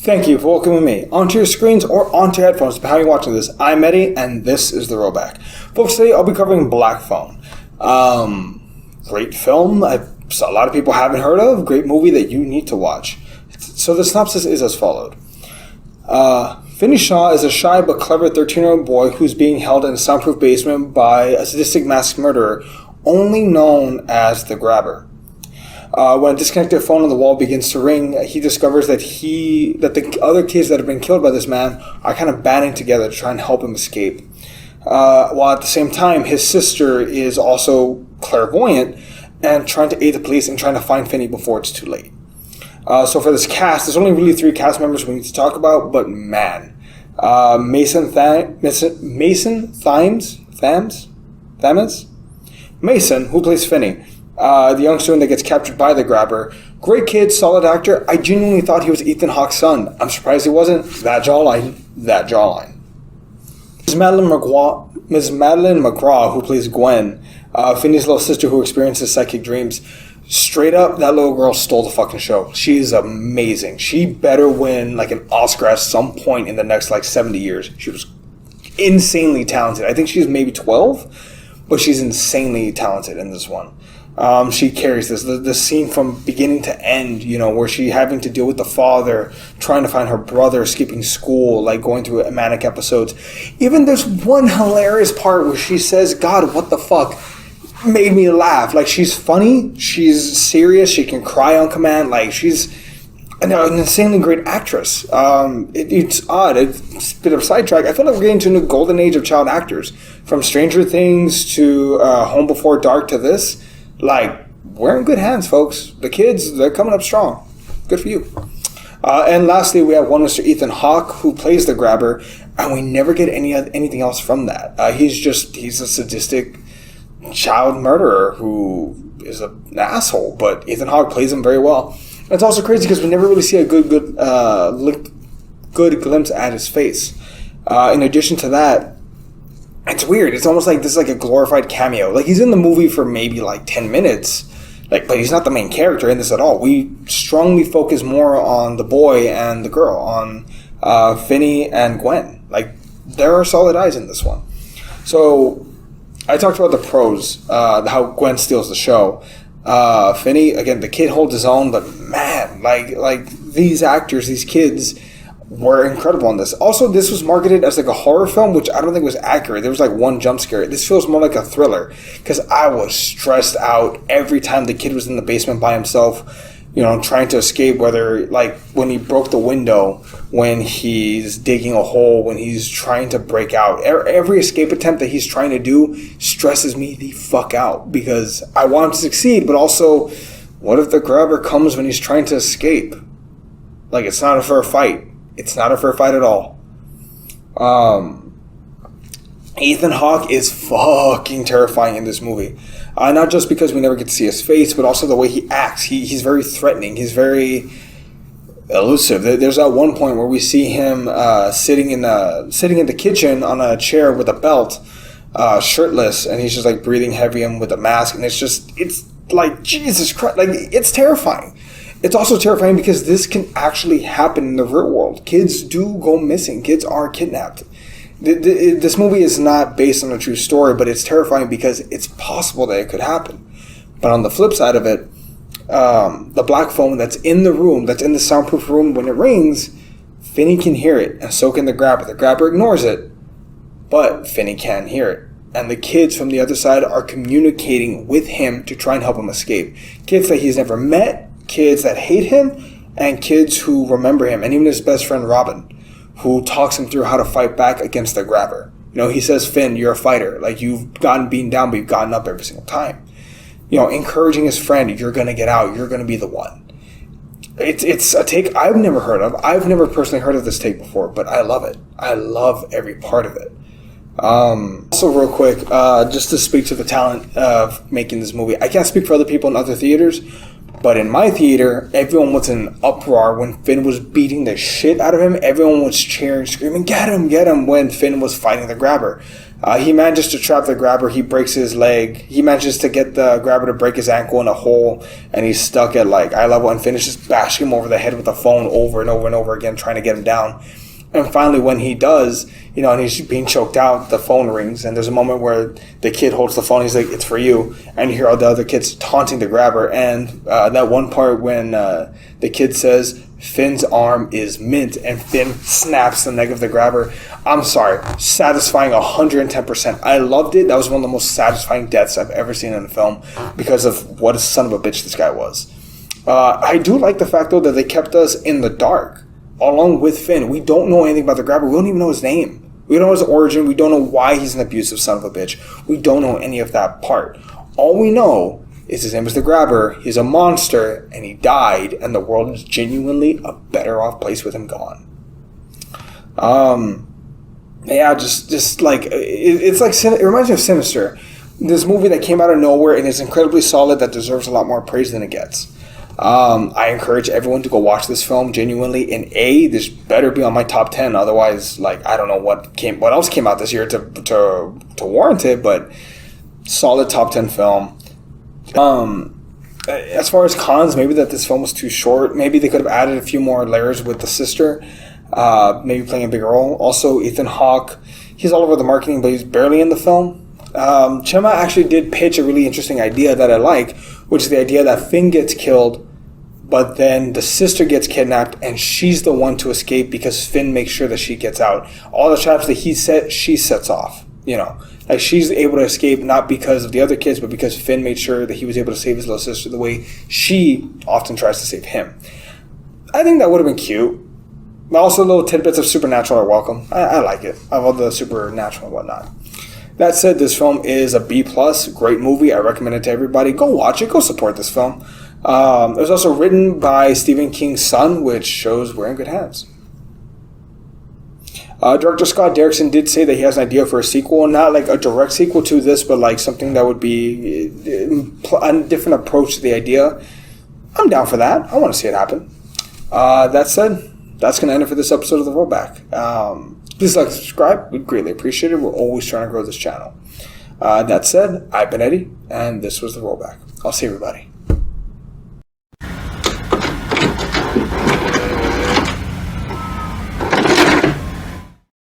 Thank you for welcoming me onto your screens or onto your headphones, depending on how you're watching this. I'm Eddie, and this is The Rollback. Folks, today I'll be covering Black Phone. Great film a lot of people haven't heard of. Great movie that you need to watch. So the synopsis is as followed. Finney Shaw is a shy but clever 13-year-old boy who's being held in a soundproof basement by a sadistic masked murderer, only known as the Grabber. When a disconnected phone on the wall begins to ring, he discovers that the other kids that have been killed by this man are kind of banding together to try and help him escape. While at the same time, his sister is also clairvoyant and trying to aid the police and trying to find Finney before it's too late. So for this cast, there's only really 3 cast members we need to talk about, but man. Mason Mason, who plays Finney. The young student that gets captured by the Grabber. Great kid, solid actor. I genuinely thought he was Ethan Hawke's son. I'm surprised he wasn't. That jawline. Ms. Madeline McGraw, who plays Gwen, Finney's little sister who experiences psychic dreams. Straight up, that little girl stole the fucking show. She's amazing. She better win like an Oscar at some point in the next 70 years. She was insanely talented. I think she's maybe 12, but she's insanely talented in this one. She carries this. The scene from beginning to end, where she having to deal with the father, trying to find her brother, skipping school, going through manic episodes. Even there's one hilarious part where she says, "God, what the fuck?" Made me laugh. She's funny, she's serious, she can cry on command. She's an insanely great actress. It's odd. It's a bit of a sidetrack. I feel like we're getting to a new golden age of child actors. From Stranger Things to Home Before Dark to this. We're in good hands, folks. The kids, they're coming up strong. Good for you. And lastly, we have one Mr. Ethan Hawke, who plays the Grabber, and we never get anything else from that. He's a sadistic child murderer who is an asshole, but Ethan Hawke plays him very well. And it's also crazy because we never really see a good glimpse at his face. In addition to that, it's weird. It's almost like this is a glorified cameo. He's in the movie for maybe 10 minutes, but he's not the main character in this at all. We strongly focus more on the boy and the girl, on Finney and Gwen. There are solid eyes in this one. So I talked about the pros, how Gwen steals the show. Finney, again, the kid holds his own, but man, these actors, these kids were incredible in this. Also, this was marketed as a horror film, which I don't think was accurate. There was one jump scare. This feels more like a thriller because I was stressed out every time the kid was in the basement by himself, trying to escape, whether when he broke the window, when he's digging a hole, when he's trying to break out. Every escape attempt that he's trying to do stresses me the fuck out because I want him to succeed, but also, what if the Grabber comes when he's trying to escape? It's not a fair fight. It's not a fair fight at all. Ethan Hawke is fucking terrifying in this movie. Not just because we never get to see his face, but also the way he acts. He's very threatening. He's very elusive. There's that one point where we see him sitting in the kitchen on a chair with a belt, shirtless, and he's just breathing heavy and with a mask, and it's Jesus Christ. It's terrifying. It's also terrifying because this can actually happen in the real world. Kids do go missing. Kids are kidnapped. This movie is not based on a true story, but it's terrifying because it's possible that it could happen. But on the flip side of it, the black phone that's in the room, that's in the soundproof room, when it rings, Finney can hear it, and so can the Grabber. The Grabber ignores it, but Finney can hear it. And the kids from the other side are communicating with him to try and help him escape. Kids that he's never met, kids that hate him, and kids who remember him, and even his best friend Robin, who talks him through how to fight back against the Grabber. He says, "Finn, you're a fighter. You've gotten beaten down, but you've gotten up every single time." Encouraging his friend, "You're going to get out. You're going to be the one." It's a take I've never heard of. I've never personally heard of this take before, but I love it. I love every part of it. Also, real quick, just to speak to the talent of making this movie. I can't speak for other people in other theaters, But in my theater, everyone was in an uproar when Finn was beating the shit out of him. Everyone was cheering, screaming, get him, when Finn was fighting the grabber. He manages to trap the grabber. He breaks his leg. He manages to get the grabber to break his ankle in a hole, and he's stuck at like eye level, and Finn is just bashing him over the head with the phone over and over and over again, trying to get him down. And finally, when he does, and he's being choked out, the phone rings, and there's a moment where the kid holds the phone. He's like, "It's for you," and you hear all the other kids taunting the grabber. And that one part when the kid says, "Finn's arm is mint," and Finn snaps the neck of the grabber. I'm sorry, satisfying 110%. I loved it. That was one of the most satisfying deaths I've ever seen in a film because of what a son of a bitch this guy was. I do like the fact, though, that they kept us in the dark. Along with Finn, we don't know anything about the grabber. We don't even know his name. We don't know his origin. We don't know why he's an abusive son of a bitch. We don't know any of that part. All we know is his name is the grabber. He's a monster, and he died, and the world is genuinely a better off place with him gone. Just like it's like it reminds me of Sinister, this movie that came out of nowhere and is incredibly solid that deserves a lot more praise than it gets. I encourage everyone to go watch this film genuinely. And this better be on my top 10. Otherwise, like, I don't know what else came out this year to warrant it, but solid top 10 film. As far as cons, maybe that this film was too short. Maybe they could have added a few more layers with the sister, maybe playing a bigger role. Also, Ethan Hawke, he's all over the marketing, but he's barely in the film. Chema actually did pitch a really interesting idea that I like, which is the idea that Finn gets killed, but then the sister gets kidnapped, and she's the one to escape because Finn makes sure that she gets out. All the traps that he set, she sets off. Like, she's able to escape not because of the other kids, but because Finn made sure that he was able to save his little sister the way she often tries to save him. I think that would have been cute. But also, little tidbits of supernatural are welcome. I like it. I love the supernatural and whatnot. That said, this film is a B+, great movie. I recommend it to everybody. Go watch it. Go support this film. It was also written by Stephen King's son, which shows we're in good hands. Director Scott Derrickson did say that he has an idea for a sequel, not like a direct sequel to this, but like something that would be a different approach to the idea. I'm down for that. I want to see it happen. That said, that's going to end it for this episode of The Rollback. Please like and subscribe. We'd greatly appreciate it. We're always trying to grow this channel. That said, I've been Eddie, and this was The Rollback. I'll see everybody.